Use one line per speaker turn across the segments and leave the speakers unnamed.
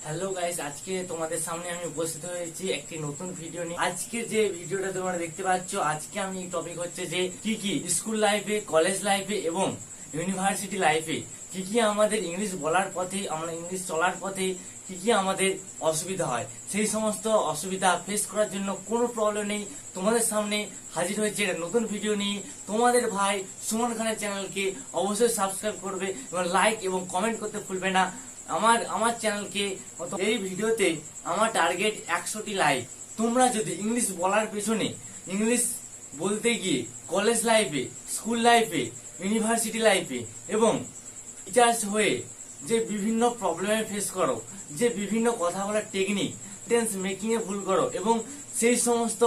Hello guys, আজকে তোমাদের সামনে আমি উপস্থিত হয়েছি একটি নতুন ভিডিও নিয়ে। আজকে যে ভিডিওটা তোমরা দেখতে পাচ্ছ, আজকে আমি টপিক হচ্ছে যে কি কি স্কুল লাইফে, কলেজ লাইফে এবং ইউনিভার্সিটি লাইফে কি কি আমাদের ইংলিশ বলার পথে, আমরা ইংলিশ চলার পথে কি কি আমাদের অসুবিধা হয়, সেই সমস্ত অসুবিধা ফেস করার জন্য কোনো প্রবলেম নেই, তোমাদের সামনে হাজির হয়েছে একটা নতুন ভিডিও নিয়ে। তোমাদের ভাই সুমন খানের চ্যানেলকে অবশ্যই সাবস্ক্রাইব করবে এবং লাইক এবং কমেন্ট করতে ভুলবে না আমার চ্যানেলকে। এই ভিডিওতে আমার টার্গেট 100টি লাইক। তোমরা যদি ইংলিশ বলার পেছনে, ইংলিশ বলতে গিয়ে কলেজ লাইফে, স্কুল লাইফে, ইউনিভার্সিটি লাইফে এবং টিচার্স হয়ে যে বিভিন্ন প্রবলেমে ফেস করো, যে বিভিন্ন কথা বলার টেকনিক, সেন্টেন্স মেকিং এ ভুল করো এবং সেই সমস্ত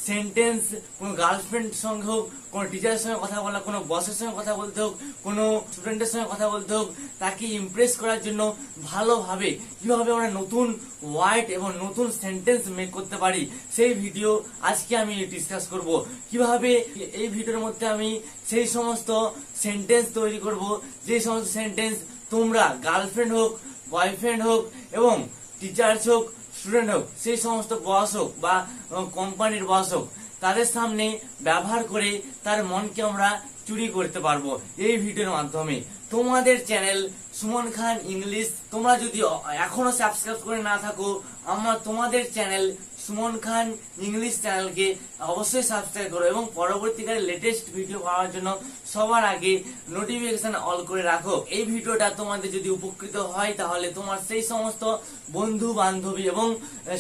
সেন্টেন্স কোনো গার্লফ্রেন্ড সঙ্গে হোক, কোনো টিচারের সঙ্গে কথা বলা, কোনো বসের সঙ্গে কথা বলতে হোক, কোনো স্টুডেন্টের সঙ্গে কথা বলতে হোক, তাকে ইমপ্রেস করার জন্য ভালোভাবে কিভাবে আমরা নতুন ওয়ার্ড এবং নতুন সেন্টেন্স মেক করতে পারি, সেই ভিডিও আজকে আমি ডিসকাস করব। কিভাবে এই ভিডিওর মধ্যে আমি সেই সমস্ত সেন্টেন্স তৈরি করব, যে সমস্ত সেন্টেন্স তোমরা গার্লফ্রেন্ড হোক, বয়ফ্রেন্ড হোক এবং টিচার্স হোক, স্টুডেন্ট হোক, সেই সমস্ত বস হোক বা কোম্পানির বস হোক, তাদের সামনে ব্যবহার করে তার মনকে আমরা চুরি করতে পারবো এই ভিডিওর মাধ্যমে। তোমাদের চ্যানেল সুমন খান ইংলিশ, তোমরা যদি এখনো সাবস্ক্রাইব করে না থাকো, তোমাদের চ্যানেল সুমন খান ইংলিশ চ্যানেলকে অবশ্যই সাবস্ক্রাইব করো এবং পরবর্তীকালে লেটেস্ট ভিডিও পাওয়ার জন্য সবার আগে নোটিফিকেশন অল করে রাখো। এই ভিডিওটা তোমাদের যদি উপকৃত হয় তাহলে তোমার সেই সমস্ত বন্ধু বান্ধবী এবং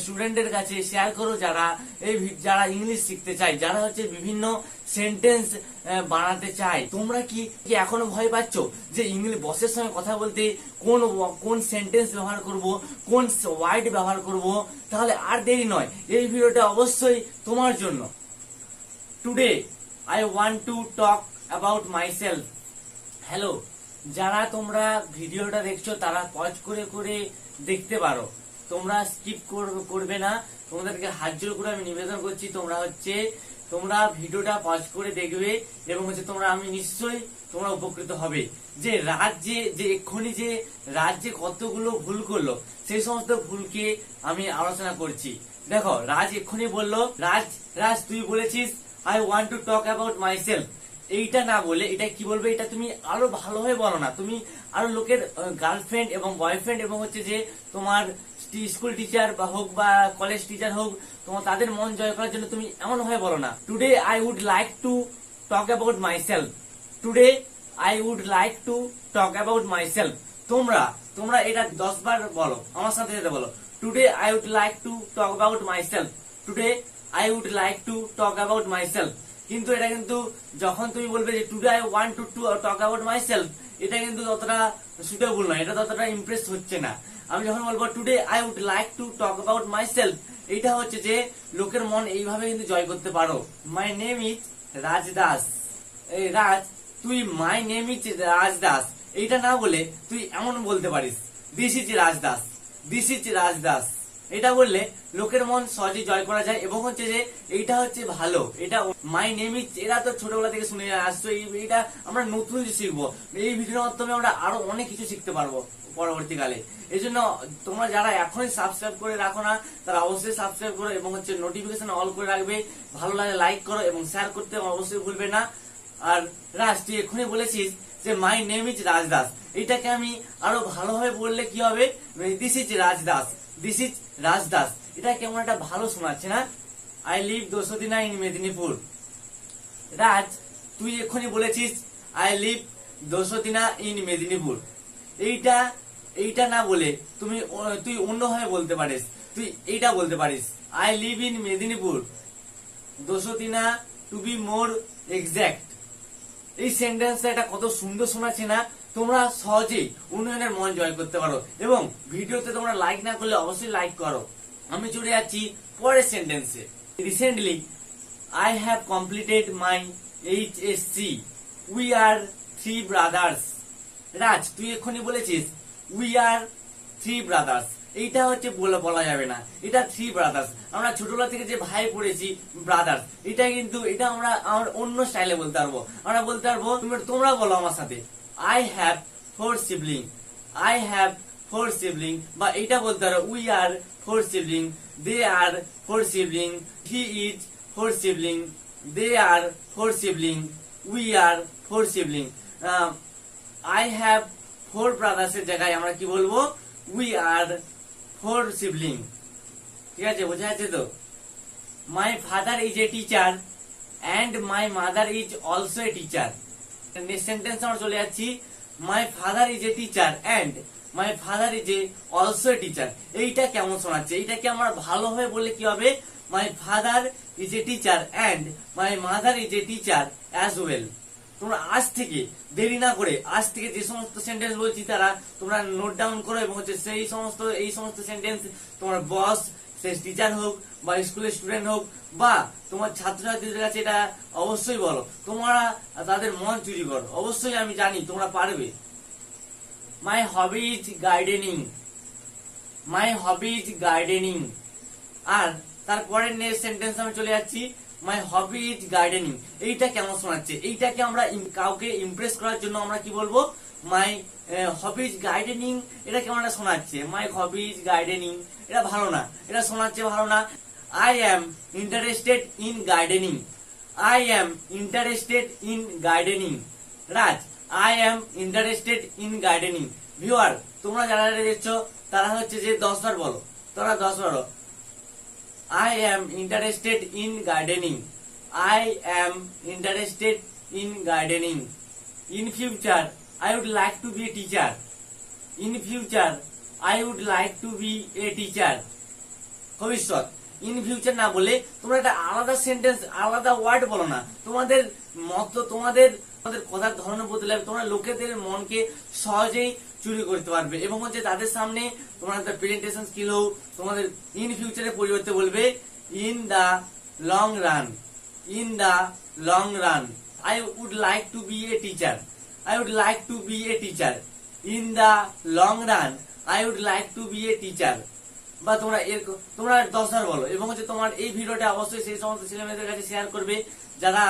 স্টুডেন্টের কাছে শেয়ার করো যারা ইংলিশ শিখতে চায়, যারা হচ্ছে বিভিন্ন সেন্টেন্স বানাতে চায়। তোমরা কি এখনো ভয় পাচ্ছ যে ইংলিশ বসের সঙ্গে কথা বলতে কোন সেন্টেন্স ব্যবহার করব, কোন ওয়ার্ড ব্যবহার করব? তাহলে আর দেরি নয়, এই ভিডিওটা অবশ্যই তোমার জন্য। Today I want to talk about myself. Hello, যারা তোমরা ভিডিওটা দেখছো তারা পজ করে করে দেখতে পারো, তোমরা স্কিপ করবে না। তোমাদেরকে হাত জোর করে আমি নিবেদন করছি, তোমরা ভিডিওটা পজ করে দেখবে এবং আমি নিশ্চয়ই তোমরা উপকৃত হবে। যে এক্ষুনি যে রাজ্যে কতগুলো ভুল করলো, সেই সমস্ত ভুলকে আমি আলোচনা করছি। দেখো, রাজ এক্ষুনি বললো, রাজ তুই বলেছিস I want to talk about myself. এইটা না বলে এটা কি বলবে, এটা তুমি আরো ভালোভাবে বলো না, তুমি আরো লোকের গার্লফ্রেন্ড এবং বয়ফ্রেন্ড এবং যে তোমার স্কুল টিচার বা হোক বা কলেজ টিচার হোক, তোমার তাদের মন জয় করার জন্য তুমি এমন ভাবে বলো না, today I would like to talk about myself. Today I would like to talk about myself. তোমরা এটা 10 বার বলো, আমার সাথে সাথে বলো, today I would like to talk about myself. Today I would like to talk about myself. কিন্তু এটা কিন্তু যখন তুমি বলবে যে today I want to talk about myself, এটা কিন্তু ততটা সুটেবল নয়, এটা ততটা ইমপ্রেস হচ্ছে না। আমি যখন বলবো today I would like to talk about myself, এটা হচ্ছে যে লোকের মন এইভাবে কিন্তু জয় করতে পারো। My name is Raj Das. এই রাজ, তুই my name is Raj Das এইটা না বলে তুই এমন বলতে পারিস, this is Raj Das, this is Raj Das. এটা বললে লোকের মন সহজে জয় করা যায় এবং যে এইটা হচ্ছে ভালো। এটা মাই নেম ইজ, এরা তো ছোটবেলা থেকে শুনে আসছো, এইটা আমরা নতুন শিখবো। এই ভিডিওর মাধ্যমে আমরা আরো অনেক কিছু শিখতে পারবো পরবর্তীকালে। এই জন্য তোমরা যারা এখনই সাবস্ক্রাইব করে রাখো না, তারা অবশ্যই সাবস্ক্রাইব করো এবং নোটিফিকেশন অল করে রাখবে। ভালো লাগে লাইক করো এবং শেয়ার করতে অবশ্যই ভুলবে না। আর রাজ, তুই এক্ষুনি বলেছিস যে my name is Raj Das, এটাকে আমি আরো ভালোভাবে বললে কি হবে, this is Raj Das, this is Raj Das. এটা কেমন একটা ভালো শোনাচ্ছে না? I live Dosdina in Medinipur. Raj, তুই এক্ষুনি বলেছিস I live Dosdina in Medinipur. এইটা না বলে তুই অন্যভাবে বলতে পারিস, তুই এইটা বলতে পারিস, I live in Medinipur Dosdina to be more exact. এই সেন্টেন্সটা এটা কত সুন্দর শোনাচ্ছে না? তোমরা সহজেই উন্নয়নের মন জয় করতে পারো এবং ভিডিওতে তোমরা লাইক না করলে অবশ্যই লাইক করো। আমি চলে যাচ্ছি পরের সেন্টেন্সে। Recently I have completed my HSC, we are 3 brothers. Raj, তুই এক্ষুনি বলেছিস উই আর 3 ব্রাদার্স। এইটা হচ্ছে বলা যাবে না, এটা 3 ব্রাদার্স। আমরা ছোটবেলা থেকে যে ভাই পড়েছি ব্রাদার্স, এটা আমরা অন্য স্টাইলে বলতে পারবো। আমরা বলতে পারবো, তোমরা বলো আমার সাথে, I have 4 siblings. I have four sibling, বা এটা বলতে পারো we are four sibling, they are four sibling, he is four sibling, they are four sibling, we are four sibling. I have four brothers এর জায়গায় আমরা কি বলবো, we are four sibling. ঠিক আছে, বোঝা যাচ্ছে তো? My father is a teacher and my mother is also a teacher. Next sentence আমরা চলে যাচ্ছি, my father is a teacher and my father is a also a teacher. এইটা কেমন শোনাচ্ছে? এইটাকে আমরা ভালোভাবে বললে কি হবে, my father is a teacher and my mother is a teacher as well. তোমরা আজ থেকে দেরি না করে, আজ থেকে যে সমস্ত সেন্টেন্স বলছি তারা তোমরা নোট ডাউন করো, এবং হচ্ছে এই সমস্ত সেন্টেন্স তোমার বস, সে টিচার হোক বা স্কুলের স্টুডেন্ট হোক বা তোমার ছাত্রছাত্রীদের কাছে এটা অবশ্যই বলো। তোমরা তাদের মন চুরি করো, অবশ্যই আমি জানি তোমরা পারবে। My hobby is gardening, my hobby is gardening. আর তারপরের নেক্সট সেন্টেন্স আমি চলে যাচ্ছি, মাই হবি ইজ গার্ডেনিং। এইটা কেমন শোনাচ্ছে? এইটাকে আমরা কাউকে ইমপ্রেস করার জন্য আমরা কি বলবো, মাই হবি ইজ গার্ডেনিং। এটা কেমন একটা শোনাচ্ছে, মাই হবি ইজ গার্ডেনিং। এটা ভালো না, এটা শোনাচ্ছে ভালো না। I am interested in gardening, I am interested in gardening. Raj, I am interested in gardening. Viewer, তোমরা যারা দেখছো তারা হচ্ছে যে 10 বার বলো, তোরা 10 বার। I am interested in gardening. I am interested in gardening. In future, I would like to be a teacher. In future, I would like to be a teacher. ভবিষ্যৎ, ইন ফিউচার না বলে তোমরা একটা আলাদা সেন্টেন্স, আলাদা word বলো না। তোমাদের মত, তোমাদের কথার ধরন বদলে তোমরা লোকেদের মনকে সহজেই চুরি করতে পারবে, এবং হচ্ছে তাদের সামনে তোমাদের প্রেজেন্টেশন স্কিল হোক, তোমাদের ইন ফিউচারের পরিবর্তে বলবে in the long run, in the long run. I would like to be a teacher, I would like to be a teacher. In the long run I would like to be a teacher. বা তোমরা 10 বার বলো, এবং হচ্ছে তোমার এই ভিডিওটা অবশ্যই সেই সমস্ত ছেলেমেয়েদের কাছে শেয়ার করবে যারা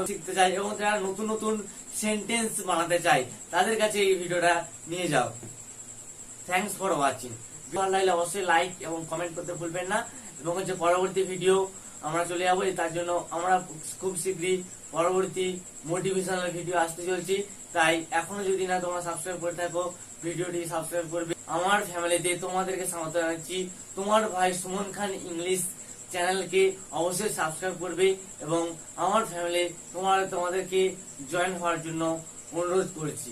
শিখতে চায় এবং যারা নতুন নতুন সেন্টেন্স বানাতে চায়, তাদের কাছে এই ভিডিওটা নিয়ে যাও। Thanks for watching. ভালো লাগলে অবশ্যই লাইক এবং কমেন্ট করতে ভুলবেন না, এবং হচ্ছে পরবর্তী ভিডিও আমরা চলে যাবো। তার জন্য আমরা খুব শীঘ্রই পরবর্তী মোটিভেশনাল ভিডিও আসতে চলছি। তাই এখনো যদি না তোমরা সাবস্ক্রাইব করে থাকো, ভিডিওটি সাবস্ক্রাইব করবে। আমার ফ্যামিলিতে তোমাদেরকে স্বাগত জানাচ্ছি। তোমার ভাই সুমন খান ইংলিশ চ্যানেলকে অবশ্যই সাবস্ক্রাইব করবে, এবং আমার ফ্যামিলি তোমাদেরকে জয়েন হওয়ার জন্য অনুরোধ করছি।